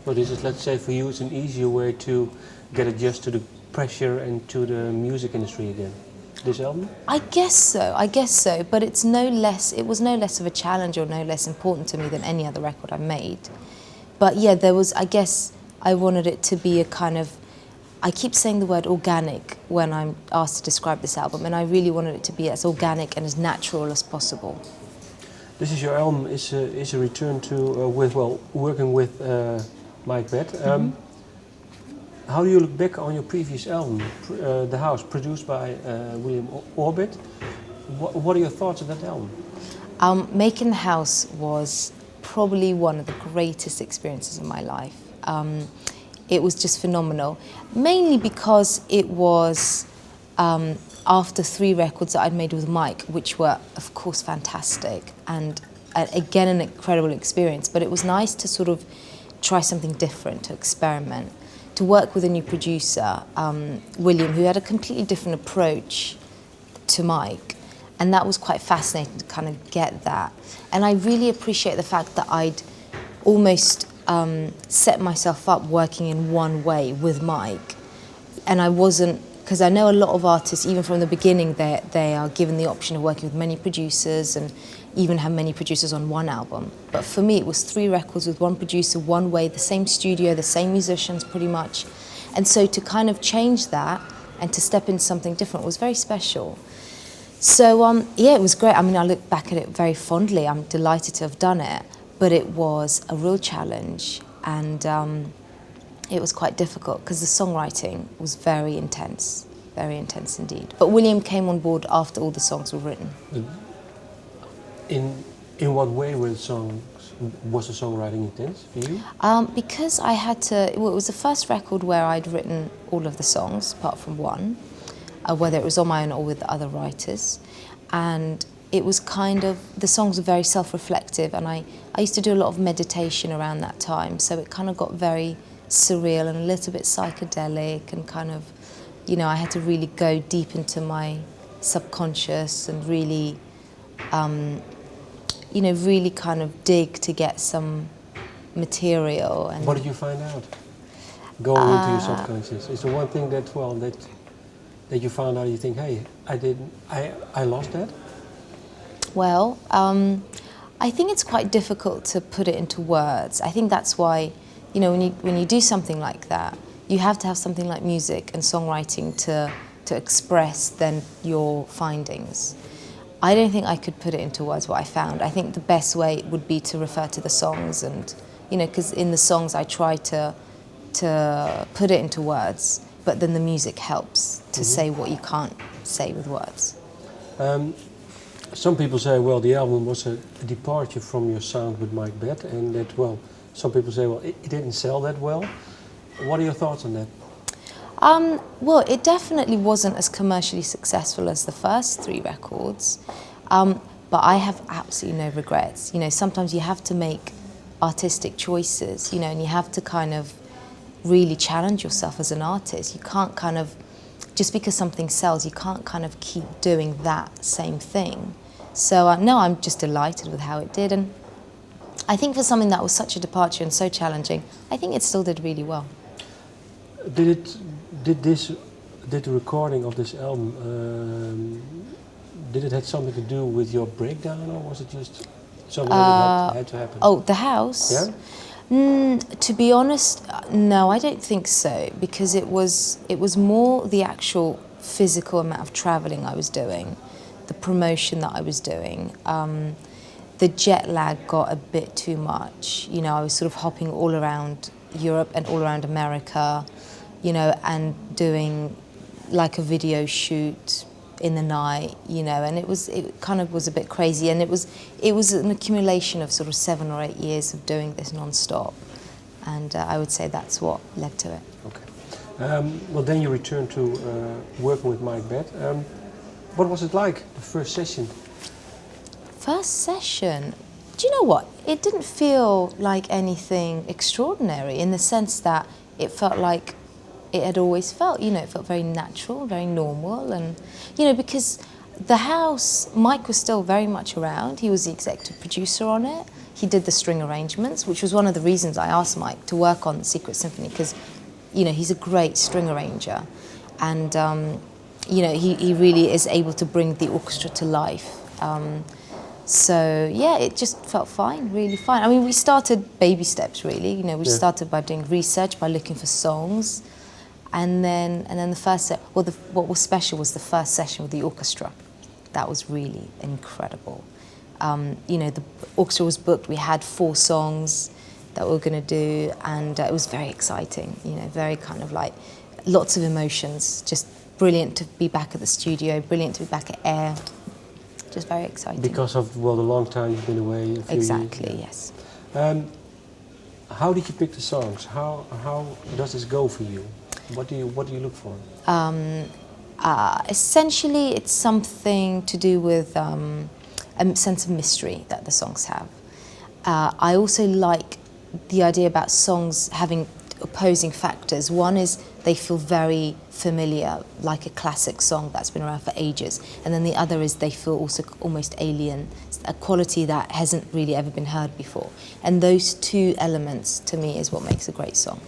But is it, let's say, for you, it's an easier way to get adjusted to the pressure and to the music industry again? This album? I guess so, but it was no less of a challenge or no less important to me than any other record I made. But yeah, I guess I wanted it to be a kind of, I keep saying the word organic when I'm asked to describe this album, and I really wanted it to be as organic and as natural as possible. This is your album, is a return to, working with Mike Batt. How do you look back on your previous album, The House, produced by William Orbit? What are your thoughts on that album? Making The House was probably one of the greatest experiences of my life. It was just phenomenal, mainly because it was after 3 records that I'd made with Mike, which were, of course, fantastic, and again, an incredible experience. But it was nice to sort of try something different, to experiment, to work with a new producer, William, who had a completely different approach to Mike. And that was quite fascinating to kind of get that. And I really appreciate the fact that I'd almost set myself up working in one way with Mike. And I wasn't, because I know a lot of artists, even from the beginning, they are given the option of working with many producers and even have many producers on one album. But for me, it was 3 records with one producer, one way, the same studio, the same musicians pretty much. And so to kind of change that and to step into something different was very special. So yeah, it was great. I mean, I look back at it very fondly. I'm delighted to have done it, but it was a real challenge, and it was quite difficult because the songwriting was very intense indeed. But William came on board after all the songs were written. In what way was the songwriting intense for you? Because I had to, well, it was the first record where I'd written all of the songs, apart from one, whether it was on my own or with other writers. And it was kind of, the songs were very self-reflective, and I used to do a lot of meditation around that time, so it kind of got very surreal and a little bit psychedelic, and kind of, you know, I had to really go deep into my subconscious and really, you know, really kind of dig to get some material. And what did you find out going into your subconscious? Is there one thing that, well, that you found out, you think, hey, I lost that? Well, I think it's quite difficult to put it into words. I think that's why, you know, when you do something like that, you have to have something like music and songwriting to express then your findings. I don't think I could put it into words what I found. I think the best way would be to refer to the songs, and, you know, because in the songs I try to put it into words, but then the music helps to say what you can't say with words. Some people say, well, the album was a departure from your sound with Mike Batt, and that, well, some people say, well, it didn't sell that well. What are your thoughts on that? Well, it definitely wasn't as commercially successful as the first 3 records, but I have absolutely no regrets. You know, sometimes you have to make artistic choices, you know, and you have to kind of really challenge yourself as an artist. You can't kind of, just because something sells, you can't kind of keep doing that same thing. So no, I'm just delighted with how it did, and I think for something that was such a departure and so challenging, I think it still did really well. Did the recording of this album, did it have something to do with your breakdown, or was it just something that had to happen? Oh, The House? Yeah? To be honest, no, I don't think so, because it was more the actual physical amount of travelling I was doing, the promotion that I was doing. The jet lag got a bit too much. You know, I was sort of hopping all around Europe and all around America, you know, and doing like a video shoot in the night, you know, and it kind of was a bit crazy, and it was an accumulation of sort of 7 or 8 years of doing this non-stop, and I would say that's what led to it. Okay. Well, then you returned to working with Mike Batt. What was it like, the first session? First session? Do you know what? It didn't feel like anything extraordinary, in the sense that it felt like it had always felt, you know, it felt very natural, very normal, and, you know, because The House, Mike was still very much around. He was the executive producer on it, he did the string arrangements, which was one of the reasons I asked Mike to work on Secret Symphony, because, you know, he's a great string arranger, and you know, he really is able to bring the orchestra to life. So yeah, it just felt fine, really fine. I mean, we started baby steps, really. You know, we started by doing research, by looking for songs, and then the first set. Well, what was special was the first session with the orchestra. That was really incredible. You know, the orchestra was booked. We had 4 songs that we were going to do, and it was very exciting. You know, very kind of like lots of emotions. Just brilliant to be back at the studio. Brilliant to be back at Air. Just very exciting. Because of, well, the long time you've been away. Exactly, yes. How did you pick the songs? How does this go for you? What do you look for? Essentially, it's something to do with a sense of mystery that the songs have. I also like the idea about songs having opposing factors. One is they feel very familiar, like a classic song that's been around for ages, and then the other is they feel also almost alien, a quality that hasn't really ever been heard before. And those 2 elements, to me, is what makes a great song.